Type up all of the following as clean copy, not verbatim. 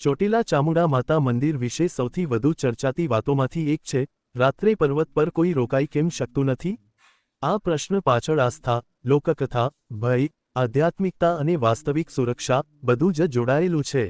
ચોટીલા ચામુંડા માતા મંદિર વિશે સૌથી વધુ ચર્ચાતી વાતોમાંથી એક છે, રાત્રે પર્વત પર કોઈ રોકાઈ કેમ શકતું નથી? આ પ્રશ્ન પાછળ આસ્થા, લોકકથા, ભય, આધ્યાત્મિકતા અને વાસ્તવિક સુરક્ષા બધું જ જોડાયેલું છે.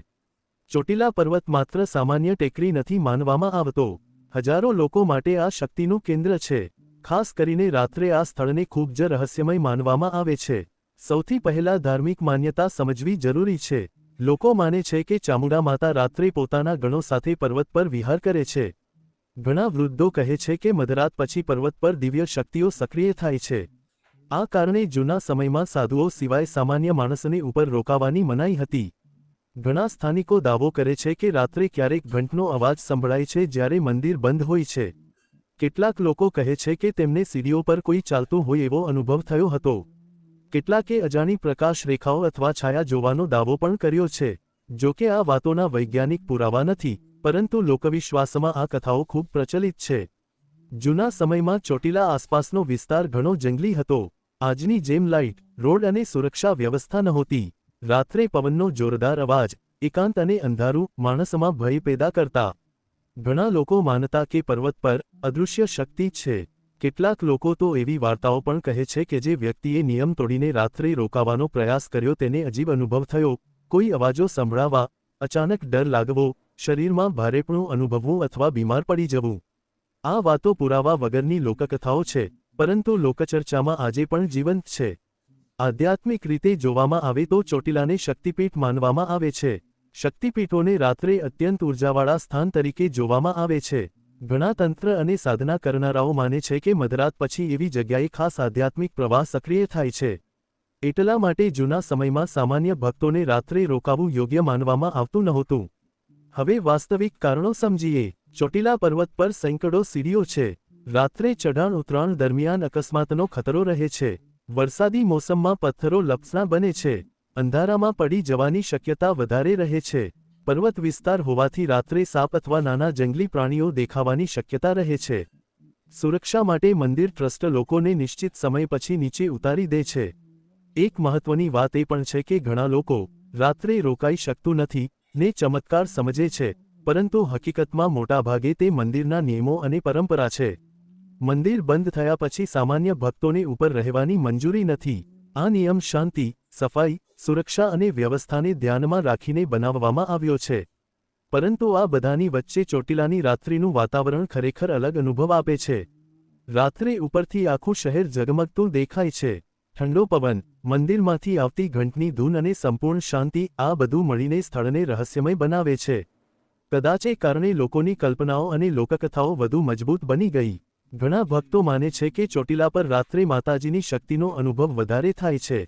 ચોટીલા પર્વત માત્ર સામાન્ય ટેકરી નથી માનવામાં આવતો. હજારો લોકો માટે આ શક્તિનું કેન્દ્ર છે. ખાસ કરીને રાત્રે આ સ્થળને ખૂબ જ રહસ્યમય માનવામાં આવે છે. સૌથી પહેલા ધાર્મિક માન્યતા સમજવી જરૂરી છે. લોકો માને છે કે ચામુંડા માતા રાત્રે પોતાના ગણો સાથે પર્વત પર વિહાર કરે છે. ઘણા વૃદ્ધો કહે છે કે મધરાત પછી પર્વત પર દિવ્ય શક્તિઓ સક્રિય થાય છે. આ કારણે જૂના સમયમાં સાધુઓ સિવાય સામાન્ય માણસને ઉપર રોકાવાની મનાઈ હતી. ઘણા સ્થાનિકો દાવો કરે છે કે રાત્રે ક્યારેક ઘંટનો અવાજ સંભળાય છે જ્યારે મંદિર બંધ હોય છે. કેટલાક લોકો કહે છે કે તેમને સીડીઓ પર કોઈ ચાલતું હોય એવો અનુભવ થયો હતો. કેટલાકે અજાણી પ્રકાશ રેખાઓ અથવા છાયા જોવાનો દાવો પણ કર્યો છે. જો કે આ વાતોના વૈજ્ઞાનિક પુરાવા નથી, પરંતુ લોકવિશ્વાસમાં આ કથાઓ ખૂબ પ્રચલિત છે. જૂના સમયમાં ચોટીલા આસપાસનો વિસ્તાર ઘણો જંગલી હતો. આજની જેમ લાઇટ, રોડ અને સુરક્ષા વ્યવસ્થા નહોતી. રાત્રે પવનનો જોરદાર અવાજ, એકાંત અને અંધારું માણસમાં ભય પેદા કરતા. ઘણા લોકો માનતા કે પર્વત પર અદૃશ્ય શક્તિ છે. કેટલાક લોકો તો એવી વાર્તાઓ પણ કહે છે કે જે વ્યક્તિએ નિયમ તોડીને રાત્રે રોકાવાનો પ્રયાસ કર્યો તેને અજીબ અનુભવ થયો, કોઈ અવાજો સંભળાવા, અચાનક ડર લાગવો, શરીરમાં ભારેપણું અનુભવવું અથવા બીમાર પડી જવું. આ વાતો પુરાવા વગરની લોકકથાઓ છે, પરંતુ લોકચર્ચામાં આજે પણ જીવંત છે. આધ્યાત્મિક રીતે જોવામાં આવે તો ચોટીલાને શક્તિપીઠ માનવામાં આવે છે. શક્તિપીઠોને રાત્રે અત્યંત ઉર્જાવાળા સ્થાન તરીકે જોવામાં આવે છે. ઘણા તંત્ર અને સાધના કરનારાઓ માને છે કે મધરાત પછી એવી જગ્યાએ ખાસ આધ્યાત્મિક પ્રવાહ સક્રિય થાય છે. એટલા માટે જૂના સમયમાં સામાન્ય ભક્તોને રાત્રે રોકાવું યોગ્ય માનવામાં આવતું નહોતું. હવે વાસ્તવિક કારણો સમજીએ. ચોટીલા પર્વત પર સેંકડો સીડીઓ છે. રાત્રે ચઢાણ ઉતરાણ દરમિયાન અકસ્માતનો ખતરો રહે છે. વરસાદી મોસમમાં પથ્થરો લપસણા બને છે. અંધારામાં પડી જવાની શક્યતા વધારે રહે છે. પર્વત વિસ્તાર હોવાથી રાત્રે સાપ અથવા નાના જંગલી પ્રાણીઓ દેખાવાની શક્યતા રહે છે. સુરક્ષા માટે મંદિર ટ્રસ્ટ લોકોને નિશ્ચિત સમય પછી નીચે ઉતારી દે છે. એક મહત્વની વાત એ પણ છે કે ઘણા લોકો રાત્રે રોકાઈ શકતું નથી ને ચમત્કાર સમજે છે, પરંતુ હકીકતમાં મોટાભાગે તે મંદિરના નિયમો અને પરંપરા છે. મંદિર બંધ થયા પછી સામાન્ય ભક્તોને ઉપર રહેવાની મંજૂરી નથી. આ નિયમ શાંતિ, સફાઈ, સુરક્ષા અને વ્યવસ્થાને ધ્યાનમાં રાખીને બનાવવામાં આવ્યો છે. પરંતુ આ બધાની વચ્ચે ચોટીલાની રાત્રિનું વાતાવરણ ખરેખર અલગ અનુભવ આપે છે. રાત્રે ઉપરથી આખું શહેર ઝગમગતું દેખાય છે. ઠંડો પવન, મંદિરમાંથી આવતી ઘંટની ધૂન અને સંપૂર્ણ શાંતિ આ બધું મળીને સ્થળને રહસ્યમય બનાવે છે. કદાચ એ કારણે લોકોની કલ્પનાઓ અને લોકકથાઓ વધુ મજબૂત બની ગઈ. ઘણા ભક્તો માને છે કે ચોટીલા પર રાત્રે માતાજીની શક્તિનો અનુભવ વધારે થાય છે,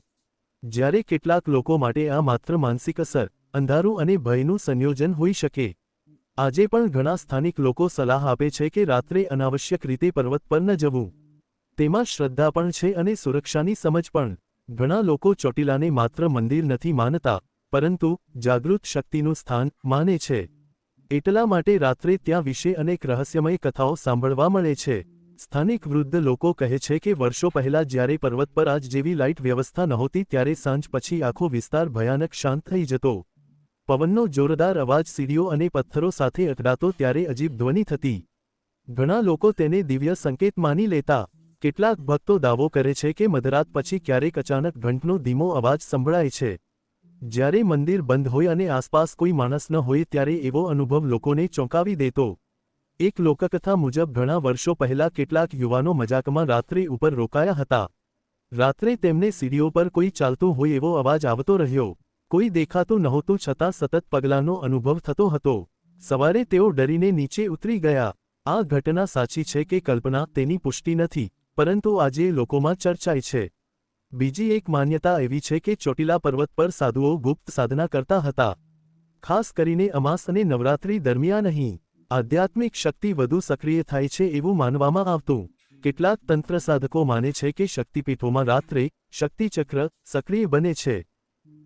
જ્યારે કેટલાક લોકો માટે આ માત્ર માનસિક અસર, અંધારું અને ભયનું સંયોજન હોઈ શકે. આજે પણ ઘણા સ્થાનિક લોકો સલાહ આપે છે કે રાત્રે અનાવશ્યક રીતે પર્વત પર ન જવું. તેમાં શ્રદ્ધા પણ છે અને સુરક્ષાની સમજ પણ. ઘણા લોકો ચોટીલાને માત્ર મંદિર નથી માનતા, પરંતુ જાગૃત શક્તિનું સ્થાન માને છે. એટલા માટે રાત્રે ત્યાં વિશે અનેક રહસ્યમય કથાઓ સાંભળવા મળે છે. સ્થાનિક વૃદ્ધ લોકો કહે છે કે વર્ષો પહેલા જ્યારે પર્વત પર આજ જેવી લાઇટ વ્યવસ્થા નહોતી ત્યારે સાંજ પછી આખો વિસ્તાર ભયાનક શાંત થઈ જતો. પવનનો જોરદાર અવાજ સીડીઓ અને પથ્થરો સાથે અથડાતો ત્યારે અજીબ ધ્વનિ થતી. ઘણા લોકો તેને દિવ્ય સંકેત માની લેતા. કેટલાક ભક્તો દાવો કરે છે કે મધરાત પછી ક્યારેક અચાનક ઘંટનો ધીમો અવાજ સંભળાય છે. જ્યારે મંદિર બંધ હોય અને આસપાસ કોઈ માણસ ન હોય ત્યારે એવો અનુભવ લોકોને ચોંકાવી દેતો. એક લોકકથા મુજબ ઘણા વર્ષો પહેલા કેટલાક યુવાનો મજાકમાં રાત્રે ઉપર રોકાયા હતા. રાત્રે તેમને સીડીઓ પર કોઈ ચાલતું હોય એવો અવાજ આવતો રહ્યો. કોઈ દેખાતું નહોતું છતાં સતત પગલાંનો અનુભવ થતો હતો. સવારે તેઓ ડરીને નીચે ઉતરી ગયા. આ ઘટના સાચી છે કે કલ્પના તેની પુષ્ટિ નથી, પરંતુ આજે લોકોમાં ચર્ચાય છે. બીજી એક માન્યતા એવી છે કે ચોટીલા પર્વત પર સાધુઓ ગુપ્ત સાધના કરતા હતા. ખાસ કરીને અમાસ અને નવરાત્રિ દરમિયાન અહીં આધ્યાત્મિક શક્તિ વધુ સક્રિય થાય છે એવું માનવામાં આવતું. કેટલાક તંત્ર સાધકો માને છે કે શક્તિપીઠોમાં રાત્રે શક્તિચક્ર સક્રિય બને છે.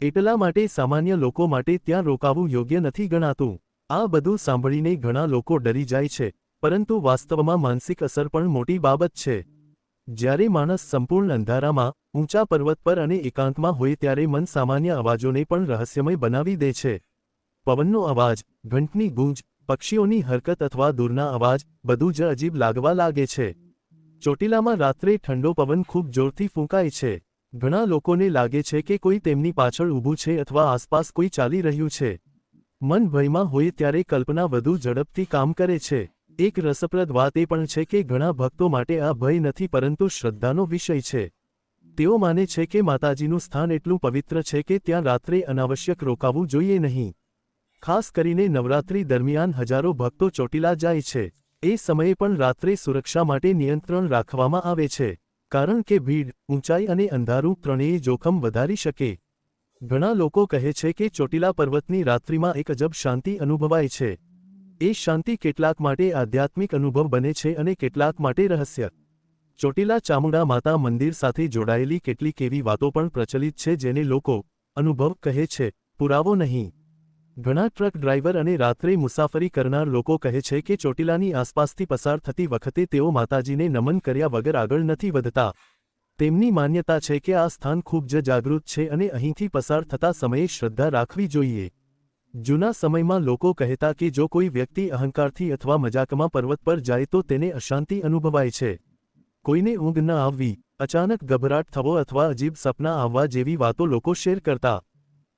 એટલા માટે સામાન્ય લોકો માટે ત્યાં રોકાવું યોગ્ય નથી ગણાતું. આ બધું સાંભળીને ઘણા લોકો ડરી જાય છે, પરંતુ વાસ્તવમાં માનસિક અસર પણ મોટી બાબત છે. જ્યારે માણસ સંપૂર્ણ અંધારામાં, ઊંચા પર્વત પર અને એકાંતમાં હોય ત્યારે મન સામાન્ય અવાજોને પણ રહસ્યમય બનાવી દે છે. પવનનો અવાજ, ઘંટની ગૂંજ, પક્ષીઓની હરકત અથવા દૂરના અવાજ બધું જ અજીબ લાગવા લાગે છે. ચોટીલામાં રાત્રે ઠંડો પવન ખૂબ જોરથી ફૂંકાય છે. ઘણા લોકોને લાગે છે કે કોઈ તેમની પાછળ ઊભું છે અથવા આસપાસ કોઈ ચાલી રહ્યું છે. મન ભયમાં હોય ત્યારે કલ્પના વધુ ઝડપથી કામ કરે છે. એક રસપ્રદ વાત એ પણ છે કે ઘણા ભક્તો માટે આ ભય નથી પરંતુ શ્રદ્ધાનો વિષય છે. તેઓ માને છે કે માતાજીનું સ્થાન એટલું પવિત્ર છે કે ત્યાં રાત્રે અનાવશ્યક રોકાવું જોઈએ નહીં. ખાસ કરીને નવરાત્રિ દરમિયાન હજારો ભક્તો ચોટીલા જાય છે. એ સમયે પણ રાત્રે સુરક્ષા માટે નિયંત્રણ રાખવામાં આવે છે. કારણ કે ભીડ, ઊંચાઈ અને અંધારું ત્રણેય જોખમ વધારી શકે. ઘણા લોકો કહે છે કે ચોટીલા પર્વતની રાત્રિમાં એક અજબ શાંતિ અનુભવાય છે. એ શાંતિ કેટલાક માટે આધ્યાત્મિક અનુભવ બને છે અને કેટલાક માટે રહસ્ય. ચોટીલા ચામુંડા માતા મંદિર સાથે જોડાયેલી કેટલીક એવી વાતો પણ પ્રચલિત છે જેને લોકો અનુભવ કહે છે, પુરાવો નહીં. ઘણા ટ્રક ડ્રાઈવર અને રાત્રે મુસાફરી કરનાર લોકો કહે છે કે ચોટીલાની આસપાસથી પસાર થતી વખતે તેઓ માતાજીને નમન કર્યા વગર આગળ નથી વધતા. તેમની માન્યતા છે કે આ સ્થાન ખૂબ જ જાગૃત છે અને અહીંથી પસાર થતા સમયે શ્રદ્ધા રાખવી જોઈએ. જૂના સમયમાં લોકો કહેતા કે જો કોઈ વ્યક્તિ અહંકારથી અથવા મજાકમાં પર્વત પર જાય તો તેને અશાંતિ અનુભવાય છે. કોઈને ઊંઘ ન આવવી, અચાનક ગભરાટ થવો અથવા અજીબ સપના આવવા જેવી વાતો લોકો શેર કરતા.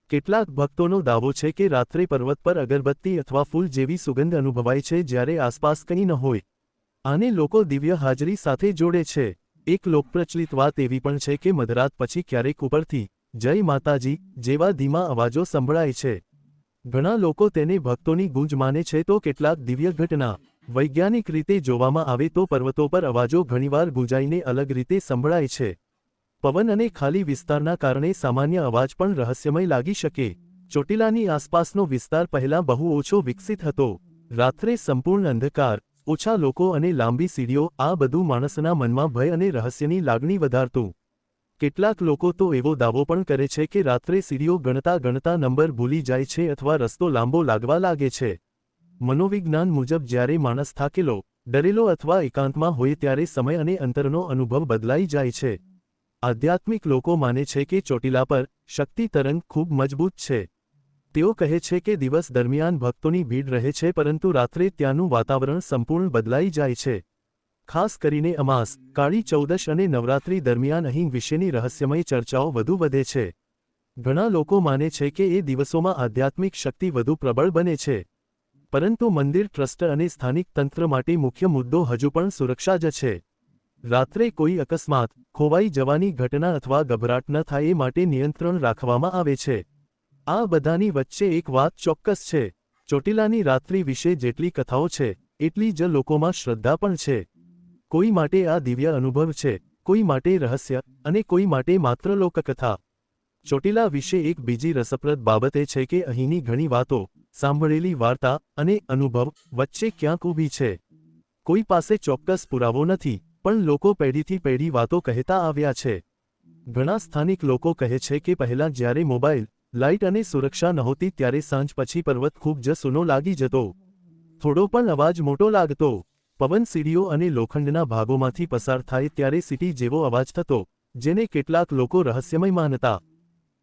કેટલાક ભક્તોનો દાવો છે કે રાત્રે પર્વત પર અગરબત્તી અથવા ફૂલ જેવી સુગંધ અનુભવાય છે જ્યારે આસપાસ કંઈ ન હોય. આને લોકો દિવ્ય હાજરી સાથે જોડે છે. એક લોકપ્રચલિત વાત એવી પણ છે કે મધરાત પછી ક્યારેક ઉપરથી જય માતાજી જેવા ધીમા અવાજો સંભળાય છે. ઘણા લોકો તેને ભક્તોની ગૂંજ માને છે તો કેટલાક દિવ્ય ઘટના. વૈજ્ઞાનિક રીતે જોવામાં આવે તો પર્વતો પર અવાજો ઘણીવાર ગુંજાઈને અલગ રીતે સંભળાય છે. પવન અને ખાલી વિસ્તારના કારણે સામાન્ય અવાજ પણ રહસ્યમય લાગી શકે. ચોટીલાની આસપાસનો વિસ્તાર પહેલાં બહુ ઓછો વિકસિત હતો. રાત્રે સંપૂર્ણ અંધકાર, ઓછા લોકો અને લાંબી સીડીઓ આ બધું માણસના મનમાં ભય અને રહસ્યની લાગણી વધારતું. કેટલાક લોકો તો એવો દાવો પણ કરે છે કે રાત્રે સીડીઓ ગણતા ગણતા નંબર ભૂલી જાય છે અથવા રસ્તો લાંબો લાગવા લાગે છે. મનોવિજ્ઞાન મુજબ જ્યારે માણસ થાકેલો, ડરેલો અથવા એકાંતમાં હોય ત્યારે સમય અને અંતરનો અનુભવ બદલાઈ જાય છે. આધ્યાત્મિક લોકો માને છે કે ચોટીલા પર શક્તિ તરંગ ખૂબ મજબૂત છે. તેઓ કહે છે કે દિવસ દરમિયાન ભક્તોની ભીડ રહે છે પરંતુ રાત્રે ત્યાંનું વાતાવરણ સંપૂર્ણ બદલાઈ જાય છે. ખાસ કરીને અમાસ, કાળી ચૌદશ અને નવરાત્રિ દરમિયાન અહીં વિશેની રહસ્યમય ચર્ચાઓ વધુ વધે છે. ઘણા લોકો માને છે કે એ દિવસોમાં આધ્યાત્મિક શક્તિ વધુ પ્રબળ બને છે. પરંતુ મંદિર ટ્રસ્ટ અને સ્થાનિક તંત્ર માટે મુખ્ય મુદ્દો હજુ પણ સુરક્ષા જ છે. રાત્રે કોઈ અકસ્માત, ખોવાઈ જવાની ઘટના અથવા ગભરાટ ન થાય એ માટે નિયંત્રણ રાખવામાં આવે છે. આ બધાની વચ્ચે એક વાત ચોક્કસ છે. ચોટીલાની રાત્રિ વિશે જેટલી કથાઓ છે, એટલી જ લોકોમાં શ્રદ્ધા પણ છે. કોઈ માટે આ દિવ્ય અનુભવ છે, કોઈ માટે રહસ્ય, અને કોઈ માટે માત્ર લોકકથા. ચોટીલા વિશે એક બીજી રસપ્રદ બાબત એ છે કે અહીંની ઘણી વાતો, સાંભળેલી વાર્તા અને અનુભવ વચ્ચે ક્યાંક ઊભી છે. કોઈ પાસે ચોક્કસ પુરાવો નથી, પણ લોકો પેઢીથી પેઢી વાતો કહેતા આવ્યા છે. ઘણા સ્થાનિક લોકો કહે છે કે પહેલાં જ્યારે મોબાઈલ, લાઇટ અને સુરક્ષા નહોતી ત્યારે સાંજ પછી પર્વત ખૂબ જ સૂનો લાગી જતો. થોડો પણ અવાજ મોટો લાગતો. પવન સીડીઓ અને લોખંડના ભાગોમાંથી પસાર થાય ત્યારે સીટી જેવો અવાજ થતો, જેને કેટલાક લોકો રહસ્યમય માનતા.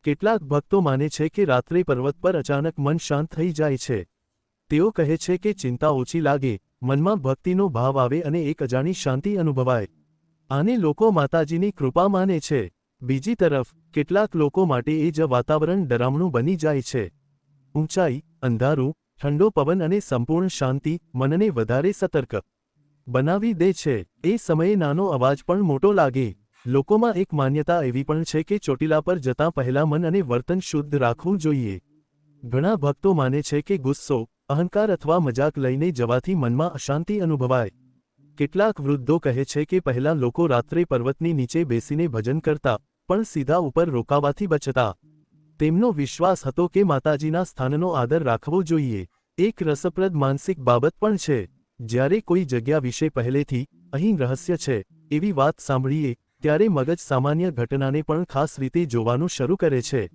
કેટલાક ભક્તો માને છે કે રાત્રે પર્વત પર અચાનક મન શાંત થઈ જાય છે. તેઓ કહે છે કે ચિંતા ઓછી લાગે, મનમાં ભક્તિનો ભાવ આવે અને એક અજાણી શાંતિ અનુભવાય. આને લોકો માતાજીની કૃપા માને છે. બીજી તરફ, કેટલાક લોકો માટે એ જ વાતાવરણ ડરામણું બની જાય છે. ઊંચાઈ, અંધારું, ઠંડો પવન અને સંપૂર્ણ શાંતિ મનને વધારે સતર્ક બનાવી દે છે. એ સમયે નાનો અવાજ પણ મોટો લાગે. લોકોમાં એક માન્યતા એવી પણ છે કે ચોટીલા પર જતાં પહેલાં મન અને વર્તન શુદ્ધ રાખવું જોઈએ. ઘણા ભક્તો માને છે કે ગુસ્સો, અહંકાર અથવા મજાક લઈને જવાથી મનમાં અશાંતિ અનુભવાય. કેટલાક વૃદ્ધો કહે છે કે પહેલાં લોકો રાત્રે પર્વતની નીચે બેસીને ભજન કરતા, પણ સીધા ઉપર રોકાવાથી બચતા. તેમનો વિશ્વાસ હતો કે માતાજીના સ્થાનનો આદર રાખવો જોઈએ. એક રસપ્રદ માનસિક બાબત પણ છે. જ્યારે કોઈ જગ્યા વિશે પહેલેથી અહીં રહસ્ય છે એવી વાત સાંભળીએ, ત્યારે મગજ સામાન્ય ઘટનાને પણ ખાસ રીતે જોવાનું શરૂ કરે છે.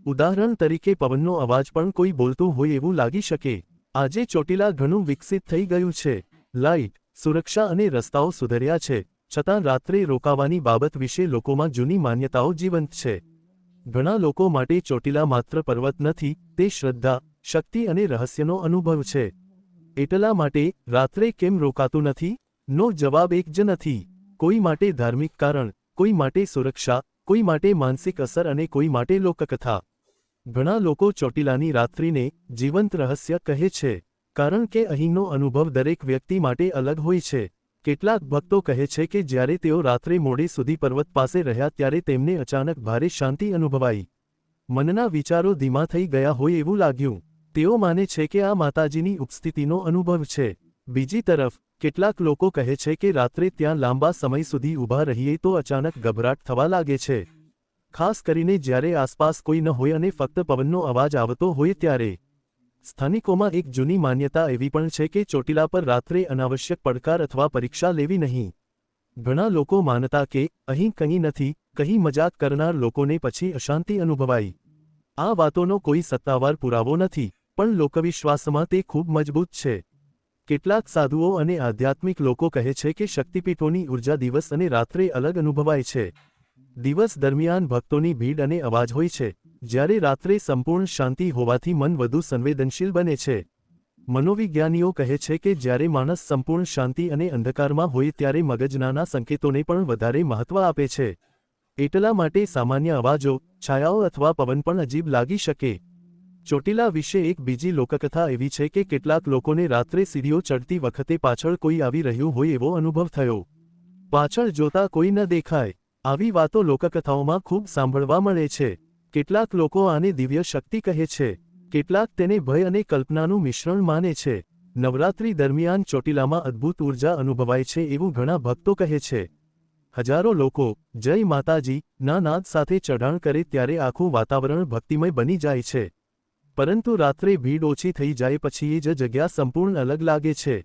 ઉદાહરણ તરીકે પવનનો અવાજ પણ કોઈ બોલતું હોય એવું લાગી શકે. આજે ચોટીલા ઘણું વિકસિત થઈ ગયું છે. લાઇટ, સુરક્ષા અને રસ્તાઓ સુધર્યા છે, છતાં રાત્રે રોકાવાની બાબત વિશે લોકોમાં જૂની માન્યતાઓ જીવંત છે. ઘણા લોકો માટે ચોટીલા માત્ર પર્વત નથી, તે શ્રદ્ધા, શક્તિ અને રહસ્યનો અનુભવ છે. એટલા માટે રાત્રે કેમ રોકાતું નથી? નો જવાબ એક જ નથી. કોઈ માટે ધાર્મિક કારણ, કોઈ માટે સુરક્ષા, કોઈ માટે માનસિક અસર અને કોઈ માટે લોકકથા. ઘણા લોકો ચોટીલાની રાત્રિને જીવંત રહસ્ય કહે છે, કારણ કે અહીંનો અનુભવ દરેક વ્યક્તિ માટે અલગ હોય છે. કેટલાક ભક્તો કહે છે કે જ્યારે તેઓ રાત્રે મોડે સુધી પર્વત પાસે રહ્યા ત્યારે તેમને અચાનક ભારે શાંતિ અનુભવાઈ. મનના વિચારો ધીમા થઈ ગયા હોય એવું લાગ્યું. તેઓ માને છે કે આ માતાજીની ઉપસ્થિતિનો અનુભવ છે. બીજી તરફ કેટલાક લોકો કહે છે કે રાત્રે ત્યાં લાંબા સમય સુધી ઊભા રહીએ તો અચાનક ગભરાટ થવા લાગે છે. ખાસ કરીને જ્યારે આસપાસ કોઈ ન હોય અને ફક્ત પવનનો અવાજ આવતો હોય ત્યારે. સ્થાનિકોમાં એક જૂની માન્યતા એવી પણ છે કે ચોટીલા પર રાત્રે અનાવશ્યક પડકાર અથવા પરીક્ષા લેવી નહીં. ઘણા લોકો માનતા કે અહીં કંઈ નથી, કંઈ મજાક કરનાર લોકોને પછી અશાંતિ અનુભવાઈ. આ વાતોનો કોઈ સત્તાવાર પુરાવો નથી, પણ લોકવિશ્વાસમાં તે ખૂબ મજબૂત છે. કેટલાક સાધુઓ અને આધ્યાત્મિક લોકો કહે છે કે શક્તિપીઠોની ઉર્જા દિવસ અને રાત્રે અલગ અનુભવાય છે. દિવસ દરમિયાન ભક્તોની ભીડ અને અવાજ હોય છે, જ્યારે રાત્રે સંપૂર્ણ શાંતિ હોવાથી મન વધુ સંવેદનશીલ બને છે. મનોવિજ્ઞાનીઓ કહે છે કે જ્યારે માણસ સંપૂર્ણ શાંતિ અને અંધકારમાં હોય ત્યારે મગજના સંકેતોને પણ વધારે મહત્વ આપે છે. એટલા માટે સામાન્ય અવાજો, છાયાઓ અથવા પવન પણ અજીબ લાગી શકે. ચોટીલા વિશે એક બીજી લોકકથા એવી છે કે કેટલાક લોકોને રાત્રે સીડીઓ ચડતી વખતે પાછળ કોઈ આવી રહ્યું હોય એવો અનુભવ થયો. પાછળ જોતા કોઈ ન દેખાય. આવી વાતો લોકકથાઓમાં ખૂબ સાંભળવા મળે છે. કેટલાક લોકો આને દિવ્ય શક્તિ કહે છે, કેટલાક તેને ભય અને કલ્પનાનું મિશ્રણ માને છે. નવરાત્રી દરમિયાન ચોટીલામાં અદ્ભુત ઉર્જા અનુભવાય છે એવું ઘણા ભક્તો કહે છે. હજારો લોકો જય માતાજી ના નાદ સાથે ચઢાણ કરે ત્યારે આખું વાતાવરણ ભક્તિમય બની જાય છે. પરંતુ રાત્રે ભીડ ઓછી થઈ જાય પછી એ જ જગ્યા સંપૂર્ણ અલગ લાગે છે.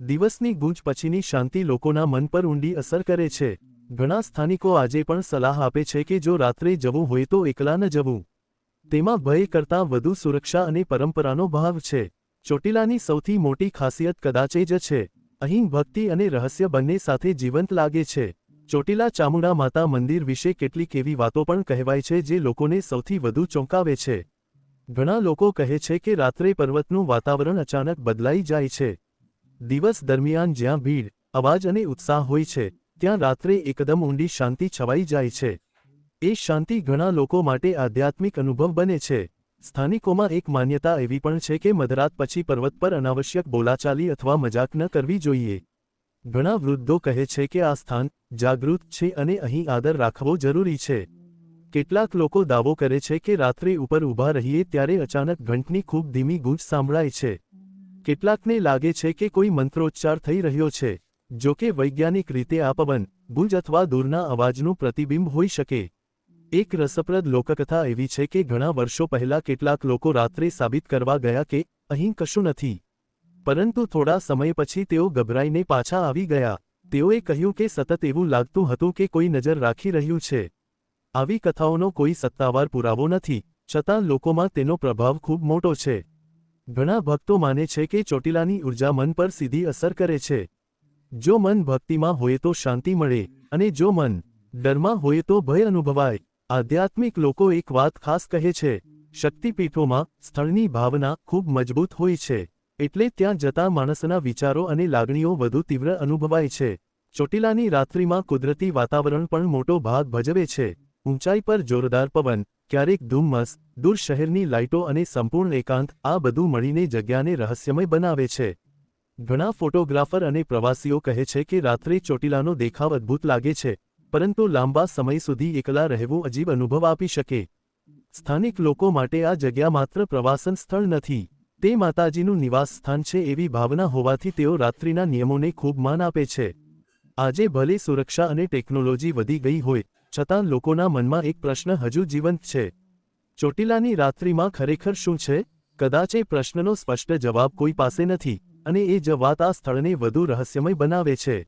દિવસની ગૂંજ પછીની શાંતિ લોકોના મન પર ઊંડી અસર કરે છે. ઘણા સ્થાનિકો આજે પણ સલાહ આપે છે કે જો રાત્રે જવું હોય તો એકલા ન જવું. તેમાં ભય કરતાં વધુ સુરક્ષા અને પરંપરાનો ભાવ છે. ચોટીલાની સૌથી મોટી ખાસિયત કદાચ એ જ છે. અહીં ભક્તિ અને રહસ્ય બંને સાથે જીવંત લાગે છે. ચોટીલા ચામુંડા માતા મંદિર વિશે કેટલીક એવી વાતો પણ કહેવાય છે જે લોકોને સૌથી વધુ ચોંકાવે છે. ઘણા લોકો કહે છે કે રાત્રે પર્વતનું વાતાવરણ અચાનક બદલાઈ જાય છે. દિવસ દરમિયાન જ્યાં ભીડ, અવાજ અને ઉત્સાહ હોય છે, ત્યાં રાત્રે એકદમ ઊંડી શાંતિ છવાઈ જાય છે. એ શાંતિ ઘણા લોકો માટે આધ્યાત્મિક અનુભવ બને છે. સ્થાનિકોમાં એક માન્યતા એવી પણ છે કે મધરાત પછી પર્વત પર અનાવશ્યક બોલાચાલી અથવા મજાક ન કરવી જોઈએ. ઘણા વૃદ્ધો કહે છે કે આ સ્થાન જાગૃત છે અને અહીં આદર રાખવો જરૂરી છે. કેટલાક લોકો દાવો કરે છે કે રાત્રે ઉપર ઊભા રહીએ ત્યારે અચાનક ઘંટની ખૂબ ધીમી ગૂંજ સાંભળાય છે. કેટલાકને લાગે છે કે કોઈ મંત્રોચ્ચાર થઈ રહ્યો છે. જો કે વૈજ્ઞાનિક રીતે આ પવન, ગૂંજ અથવા દૂરના અવાજનું પ્રતિબિંબ હોઈ શકે. એક રસપ્રદ લોકકથા એવી છે કે ઘણા વર્ષો પહેલા કેટલાક લોકો રાત્રે સાબિત કરવા ગયા કે અહીં કશું નથી. પરંતુ થોડા સમય પછી તેઓ ગભરાઈને પાછા આવી ગયા. તેઓએ કહ્યું કે સતત એવું લાગતું હતું કે કોઈ નજર રાખી રહ્યું છે. આવી કથાઓનો કોઈ સત્તાવાર પુરાવો નથી, છતાં લોકોમાં તેનો પ્રભાવ ખૂબ મોટો છે. ઘણા ભક્તો માને છે કે ચોટીલાની ઉર્જા મન પર સીધી અસર કરે છે. જો મન ભક્તિમાં હોય તો શાંતિ મળે, અને જો મન ડરમાં હોય તો ભય અનુભવાય. આધ્યાત્મિક લોકો એક વાત ખાસ કહે છે, શક્તિપીઠોમાં સ્થળની ભાવના ખૂબ મજબૂત હોય છે. એટલે ત્યાં જતા માણસના વિચારો અને લાગણીઓ વધુ તીવ્ર અનુભવાય છે. ચોટીલાની રાત્રિમાં કુદરતી વાતાવરણ પણ મોટો ભાગ ભજવે છે. ઊંચાઈ પર જોરદાર પવન, ક્યારેક ધુમ્મસ, દૂર શહેરની લાઇટો અને સંપૂર્ણ એકાંત, આ બધું મળીને જગ્યાને રહસ્યમય બનાવે છે. ઘણા ફોટોગ્રાફર અને પ્રવાસીઓ કહે છે કે રાત્રે ચોટીલાનો દેખાવ અદ્ભુત લાગે છે, પરંતુ લાંબા સમય સુધી એકલા રહેવું અજીબ અનુભવ આપી શકે. સ્થાનિક લોકો માટે આ જગ્યા માત્ર પ્રવાસન સ્થળ નથી, તે માતાજીનું નિવાસ સ્થાન છે એવી ભાવના હોવાથી તેઓ રાત્રિના નિયમોને ખૂબ માન આપે છે. આજે ભલે સુરક્ષા અને ટેકનોલોજી વધી ગઈ હોય, છતાં લોકોના મનમાં એક પ્રશ્ન હજુ જીવંત છે. ચોટીલાની રાત્રિમાં ખરેખર શું છે? કદાચ એ પ્રશ્નનો સ્પષ્ટ જવાબ કોઈ પાસે નથી, અને એ જ વાત આ સ્થળને વધુ રહસ્યમય બનાવે છે.